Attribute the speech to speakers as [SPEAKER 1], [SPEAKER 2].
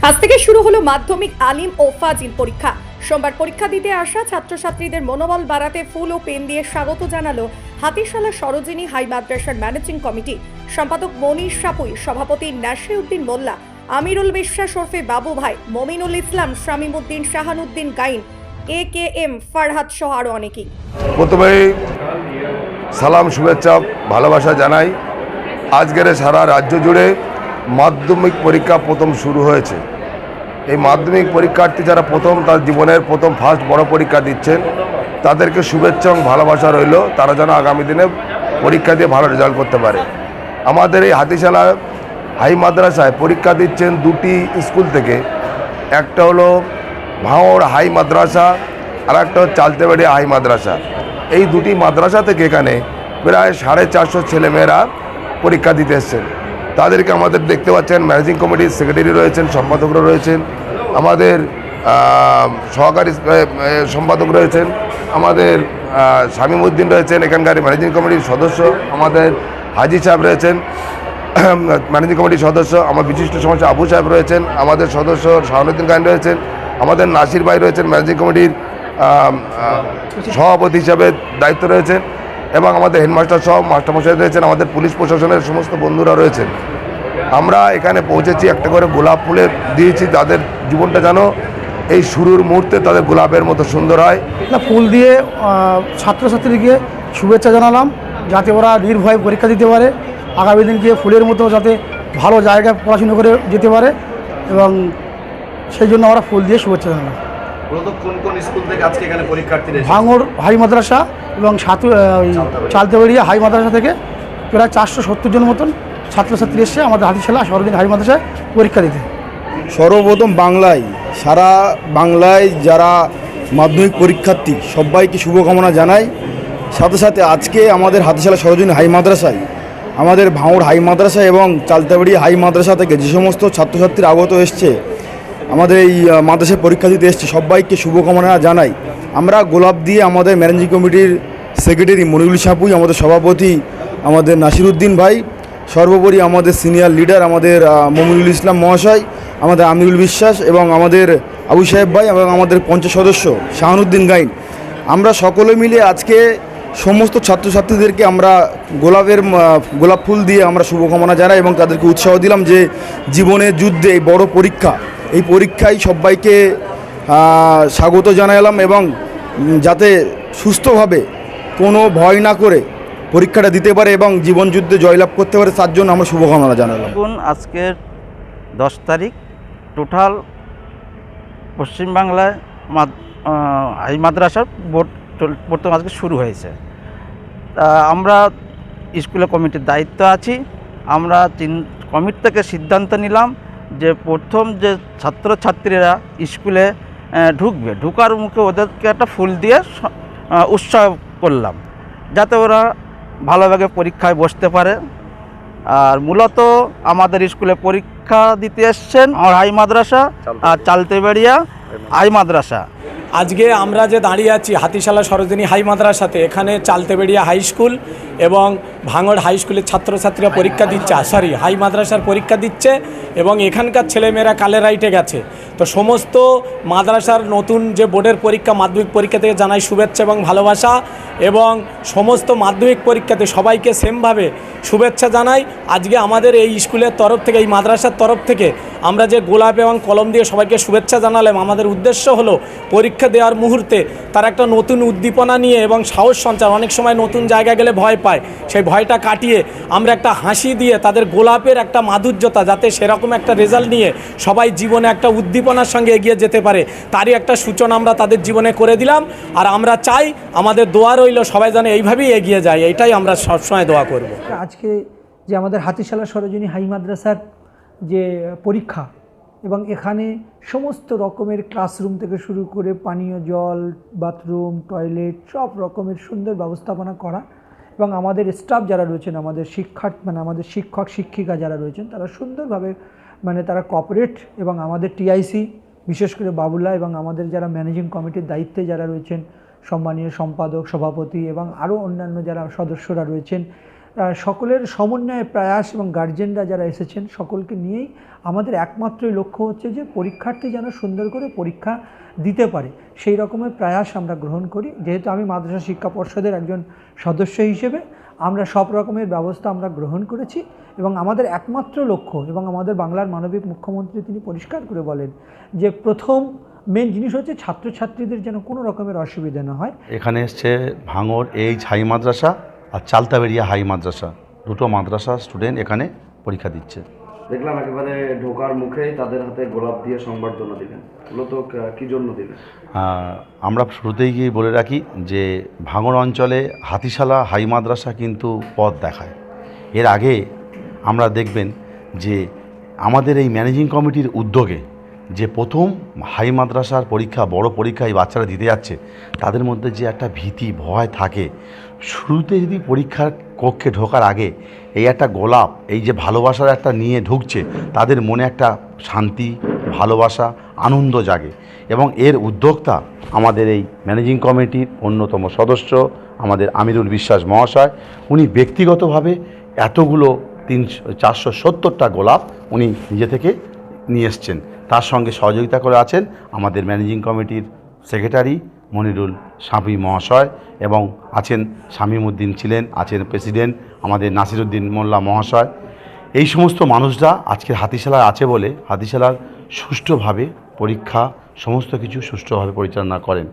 [SPEAKER 1] আজ থেকে শুরু হলো মাধ্যমিক আলিম ও ফাজিল পরীক্ষা। সোমবার পরীক্ষা দিতে আসা ছাত্রছাত্রীদের মনোবল বাড়াতে ফুল ও পেন দিয়ে স্বাগত জানালো হাতিশালা সরোজিনী হাই মাদ্রাসার ম্যানেজিং কমিটি। সম্পাদক মনির সাপুই, সভাপতি নাসিরউদ্দিন মোল্লা, আমিরুল বিশ্বাস ওরফে বাবু ভাই, মমিনুল ইসলাম, শামিমউদ্দিন, শাহানুদ্দিন গাইন, AKM ফারহাদ সহ আরো অনেকেই।
[SPEAKER 2] প্রথমেই সালাম, শুভেচ্ছা, ভালোবাসা জানাই। আজকের সারা রাজ্য জুড়ে মাধ্যমিক পরীক্ষা প্রথম শুরু হয়েছে। এই মাধ্যমিক পরীক্ষার্থী যারা প্রথম তার জীবনের প্রথম ফার্স্ট বড় পরীক্ষা দিচ্ছেন, তাদেরকে শুভেচ্ছা এবং ভালোবাসা রইল। তারা যেন আগামী দিনে পরীক্ষা দিয়ে ভালো রেজাল্ট করতে পারে। আমাদের এই হাতিশালা হাই মাদ্রাসায় পরীক্ষা দিচ্ছেন দুটি স্কুল থেকে, একটা হলো ভাঙড় হাই মাদ্রাসা আর একটা হচ্ছে চালতেবাড়ি হাই মাদ্রাসা। এই দুটি মাদ্রাসা থেকে এখানে প্রায় 450 ছেলেমেয়েরা পরীক্ষা দিতে এসছেন। তাদেরকে আমাদের দেখতে পাচ্ছেন ম্যানেজিং কমিটির সেক্রেটারি রয়েছেন, সম্পাদকরা রয়েছেন, আমাদের সহকারী সম্পাদক রয়েছেন, আমাদের শামিমউদ্দিন রয়েছেন, এখানকার ম্যানেজিং কমিটির সদস্য, আমাদের হাজি সাহেব রয়েছেন ম্যানেজিং কমিটির সদস্য, আমার বিশিষ্ট সমাজ আবু সাহেব রয়েছেন, আমাদের সদস্য শাহানুদ্দিন গাইন রয়েছেন, আমাদের নাসির ভাই রয়েছেন ম্যানেজিং কমিটির সভাপতি হিসাবে দায়িত্ব রয়েছেন, এবং আমাদের হেডমাস্টার সহ মাস্টারমশাই রয়েছেন, আমাদের পুলিশ প্রশাসনের সমস্ত বন্ধুরা রয়েছেন। আমরা এখানে পৌঁছেছি, একটা করে গোলাপ ফুলে দিয়েছি, তাদের জীবনটা যেন এই শুরুর মুহূর্তে তাদের গোলাপের মতো সুন্দর হয়।
[SPEAKER 3] ফুল দিয়ে ছাত্রছাত্রীকে শুভেচ্ছা জানালাম, যাতে ওরা নির্ভয়ে পরীক্ষা দিতে পারে, আগামী দিনকে ফুলের মতো যাতে ভালো জায়গায় পড়াশুনো করে যেতে পারে, এবং সেই জন্য আমরা ফুল দিয়ে শুভেচ্ছা জানালাম।
[SPEAKER 4] কোন কোন স্কুল থেকে আজকে এখানে পরীক্ষার্থীরা?
[SPEAKER 3] ভাঙড় হাই মাদ্রাসা এবং চালতেবাড়িয়া হাই মাদ্রাসা থেকে প্রায় 470 জন মতন ছাত্রছাত্রী এসছে আমাদের হাতিশালা সরোজিনী হাই মাদ্রাসায় পরীক্ষা দিতে।
[SPEAKER 5] সর্বপ্রথম সারা বাংলায় যারা মাধ্যমিক পরীক্ষার্থী সবাইকে শুভকামনা জানাই। সাথে সাথে আজকে আমাদের হাতিশালা সরোজিনী হাই মাদ্রাসায়, আমাদের ভাঙড় হাই মাদ্রাসা এবং চালতাবাড়ি হাই মাদ্রাসা থেকে যে সমস্ত ছাত্রছাত্রী আগত এসছে আমাদের এই মাদ্রাসায় পরীক্ষা দিতে এসছে, সবাইকে শুভকামনা জানাই। আমরা গোলাপ দিয়ে আমাদের ম্যানেজিং কমিটির সেক্রেটারি মনিরুল সাপুই, আমাদের সভাপতি আমাদের নাসিরউদ্দিন ভাই, সর্বোপরি আমাদের সিনিয়র লিডার আমাদের মমিনুল ইসলাম মহাশয়, আমাদের আমিরুল বিশ্বাস এবং আমাদের আবু সাহেব ভাই এবং আমাদের পঞ্চায়েত সদস্য শাহানুদ্দিন গাইন, আমরা সকলে মিলে আজকে সমস্ত ছাত্রছাত্রীদেরকে আমরা গোলাপ ফুল দিয়ে আমরা শুভকামনা জানাই এবং তাদেরকে উৎসাহ দিলাম যে জীবনের যুদ্ধে এই বড় পরীক্ষা, এই পরীক্ষায় সবাইকে স্বাগত জানালাম এবং যাতে সুস্থভাবে কোনো ভয় না করে পরীক্ষাটা দিতে পারে এবং জীবন যুদ্ধে জয়লাভ করতে পারে, তার জন্য আমরা শুভকামনা জানালাম।
[SPEAKER 6] আজকের 10 তারিখ টোটাল পশ্চিমবাংলায় হাই মাদ্রাসার বোর্ড প্রথম আজকে শুরু হয়েছে। আমরা স্কুলের কমিটির দায়িত্ব আছি। আমরা কমিটি থেকে সিদ্ধান্ত নিলাম যে প্রথম যে ছাত্রছাত্রীরা স্কুলে ঢুকবে, ঢুকার মুখে ওদেরকে একটা ফুল দিয়ে উৎসাহ করলাম যাতে ওরা ভালোভাবে পরীক্ষায় বসতে পারে। আর মূলত আমাদের স্কুলে পরীক্ষা দিতে এসছেন হাই মাদ্রাসা আর চালতেবাড়িয়া হাই মাদ্রাসা।
[SPEAKER 7] আজকে আমরা যে দাঁড়িয়ে আছি হাতিশালা সরোজিনী হাই মাদ্রাসাতে, এখানে চালতেবেড়িয়া হাই স্কুল এবং ভাঙড় হাই স্কুলের ছাত্রছাত্রীরা পরীক্ষা দিচ্ছে, হাই মাদ্রাসার পরীক্ষা দিচ্ছে, এবং এখানকার ছেলেমেয়েরা কালে রাইটে গেছে। তো সমস্ত মাদ্রাসার নতুন যে বোর্ডের পরীক্ষা, মাধ্যমিক পরীক্ষা থেকে জানাই শুভেচ্ছা এবং ভালোবাসা, এবং সমস্ত মাধ্যমিক পরীক্ষাতে সবাইকে সেমভাবে শুভেচ্ছা জানাই। আজকে আমাদের এই স্কুলের তরফ থেকে, এই মাদ্রাসার তরফ থেকে আমরা যে গোলাপ এবং কলম দিয়ে সবাইকে শুভেচ্ছা জানালাম, আমাদের উদ্দেশ্য হলো পরীক্ষা দেওয়ার মুহূর্তে তারা একটা নতুন উদ্দীপনা নিয়ে এবং সাহস সঞ্চার, অনেক সময় নতুন জায়গায় গেলে ভয় পায়, সেই ভয়টা কাটিয়ে আমরা একটা হাসি দিয়ে তাদের গোলাপের একটা মাধুর্যতা, যাতে সেরকম একটা রেজাল্ট নিয়ে সবাই জীবনে একটা উদ্দীপনার সঙ্গে এগিয়ে যেতে পারে, তারই একটা সূচনা আমরা তাদের জীবনে করে দিলাম। আর আমরা চাই আমাদের দোয়া রইল সবাই যেন এইভাবেই এগিয়ে যায়, এইটাই আমরা সবসময় দোয়া করব।
[SPEAKER 8] আজকে যে আমাদের হাতিশালা সরোজিনী হাই মাদ্রাসার যে পরীক্ষা, এবং এখানে সমস্ত রকমের ক্লাসরুম থেকে শুরু করে পানীয় জল, বাথরুম, টয়লেট সব রকমের সুন্দর ব্যবস্থাপনা করা, এবং আমাদের স্টাফ যারা রয়েছেন, আমাদের আমাদের শিক্ষক শিক্ষিকা যারা রয়েছেন, তারা সুন্দরভাবে তারা কোঅপারেট, এবং আমাদের টিআইসি বিশেষ করে বাবুল্লাহ এবং আমাদের যারা ম্যানেজিং কমিটির দায়িত্বে যারা রয়েছেন, সম্মানীয় সম্পাদক, সভাপতি এবং আরও অন্যান্য যারা সদস্যরা রয়েছেন, সকলের সমন্বয়ে প্রয়াস এবং গার্জেনরা যারা এসেছেন সকলকে নিয়েই আমাদের একমাত্রই লক্ষ্য হচ্ছে যে পরীক্ষার্থী যেন সুন্দর করে পরীক্ষা দিতে পারে সেই রকমের প্রয়াস আমরা গ্রহণ করি। যেহেতু আমি মাদ্রাসা শিক্ষা পর্ষদের একজন সদস্য হিসেবে আমরা সব রকমের ব্যবস্থা আমরা গ্রহণ করেছি এবং আমাদের একমাত্র লক্ষ্য, এবং আমাদের বাংলার মানবিক মুখ্যমন্ত্রী তিনি পরিষ্কার করে বলেন যে প্রথম মেন জিনিস হচ্ছে ছাত্রছাত্রীদের যেন কোনো রকমের অসুবিধা না হয়।
[SPEAKER 9] এখানে এসছে ভাঙড় এইচ হাই মাদ্রাসা আর চালতাবেড়িয়া হাই মাদ্রাসা, দুটো মাদ্রাসা স্টুডেন্ট এখানে পরীক্ষা দিচ্ছে।
[SPEAKER 4] দেখলাম একেবারে ঢোকার মুখেই তাদের হাতে গোলাপ দিয়ে সংবর্ধনা দিলেন, মূলত কি জন্য দিলেন?
[SPEAKER 9] আমরা শুরুতেই গিয়ে বলে রাখি যে ভাঙড় অঞ্চলে হাতিশালা হাই মাদ্রাসা কিন্তু পথ দেখায়। এর আগে আমরা দেখবেন যে আমাদের এই ম্যানেজিং কমিটির উদ্যোগে যে প্রথম হাই মাদ্রাসার পরীক্ষা, বড় পরীক্ষা এই বাচ্চারা দিতে যাচ্ছে, তাদের মধ্যে যে একটা ভীতি ভয় থাকে, শুরুতে যদি পরীক্ষার কক্ষে ঢোকার আগে এই একটা গোলাপ, এই যে ভালোবাসার একটা নিয়ে ঢুকছে, তাদের মনে একটা শান্তি, ভালোবাসা, আনন্দ জাগে। এবং এর উদ্যোক্তা আমাদের এই ম্যানেজিং কমিটির অন্যতম সদস্য আমাদের আমিরুল বিশ্বাস মহাশয়। উনি ব্যক্তিগতভাবে এতগুলো 470টা গোলাপ উনি নিজে থেকে নিয়ে এসছেন। তার সঙ্গে সহযোগিতা করে আছেন আমাদের ম্যানেজিং কমিটির সেক্রেটারি মনিরুল সাঁপি মহাশয়, এবং আছেন শামীমউদ্দিন ছিলেন, আছেন প্রেসিডেন্ট আমাদের নাসিরউদ্দিন মোল্লা মহাশয়। এই সমস্ত মানুষরা আজকে হাতিশালায় আছে বলে হাতিশালার সুষ্ঠুভাবে পরীক্ষা সমস্ত কিছু সুষ্ঠুভাবে পরিচালনা করেন।